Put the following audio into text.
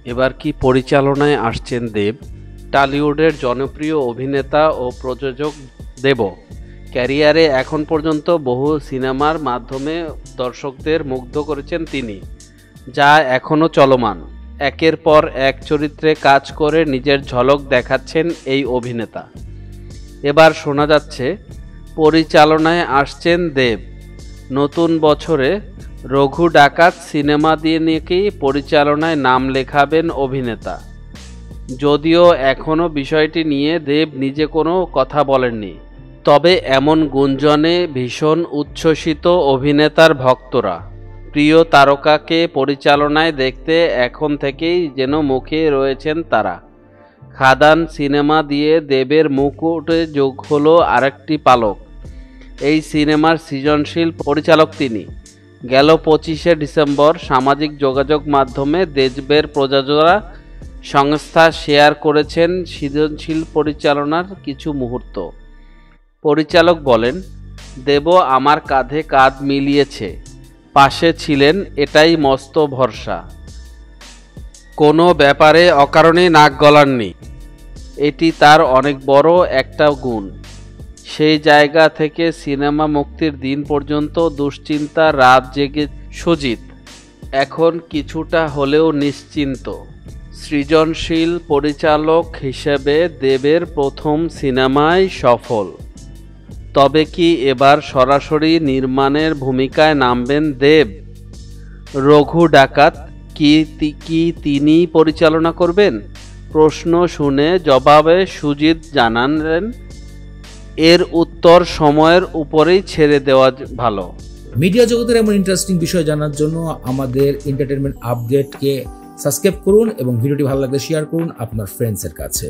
এবার কি পরিচালনায় আসছেন দেব? টলিউডের জনপ্রিয় অভিনেতা ও প্রযোজক দেব ক্যারিয়ারে এখন পর্যন্ত বহু সিনেমার মাধ্যমে দর্শকদের মুগ্ধ করেছেন তিনি, যা এখনও চলমান। একের পর এক চরিত্রে কাজ করে নিজের ঝলক দেখাচ্ছেন এই অভিনেতা। এবার শোনা যাচ্ছে পরিচালনায় আসছেন দেব। নতুন বছরে রঘু ডাকাত সিনেমা দিয়ে নাকি পরিচালনায় নাম লেখাবেন অভিনেতা। যদিও এখনও বিষয়টি নিয়ে দেব নিজে কোনো কথা বলেননি, তবে এমন গুঞ্জনে ভীষণ উচ্ছ্বসিত অভিনেতার ভক্তরা। প্রিয় তারকাকে পরিচালনায় দেখতে এখন থেকেই যেন মুখে রয়েছেন তারা। খাদান সিনেমা দিয়ে দেবের মুকুটে যোগ হলো আরেকটি পালক। এই সিনেমার সৃজনশীল পরিচালক তিনি। গেল 25শে ডিসেম্বর সামাজিক যোগাযোগ মাধ্যমে দেবের প্রযোজনা সংস্থা শেয়ার করেছেন সৃজনশীল পরিচালনার কিছু মুহূর্ত। পরিচালক বলেন, দেব আমার কাঁধে কাঁধ মিলিয়েছে, পাশে ছিলেন, এটাই মস্ত ভরসা। কোনো ব্যাপারে অকারণে নাক গলাননি, এটি তার অনেক বড় একটা গুণ। সেই জায়গা থেকে সিনেমা মুক্তির দিন পর্যন্ত দুশ্চিন্তা রাত জেগে সুজিত এখন কিছুটা হলেও নিশ্চিন্ত। সৃজনশীল পরিচালক হিসেবে দেবের প্রথম সিনেমাই সফল। তবে কি এবার সরাসরি নির্মাণের ভূমিকায় নামবেন দেব? রঘু ডাকাত কি তিনি পরিচালনা করবেন? প্রশ্ন শুনে জবাবে সুজিত জানালেন, এর উত্তর সময়ের উপরেই ছেড়ে দেওয়া ভালো। মিডিয়া জগতের এমন ইন্টারেস্টিং বিষয় জানার জন্য আমাদের এন্টারটেনমেন্ট আপডেটকে সাবস্ক্রাইব করুন এবং ভিডিওটি ভালো লাগলে শেয়ার করুন আপনার ফ্রেন্ডসের কাছে।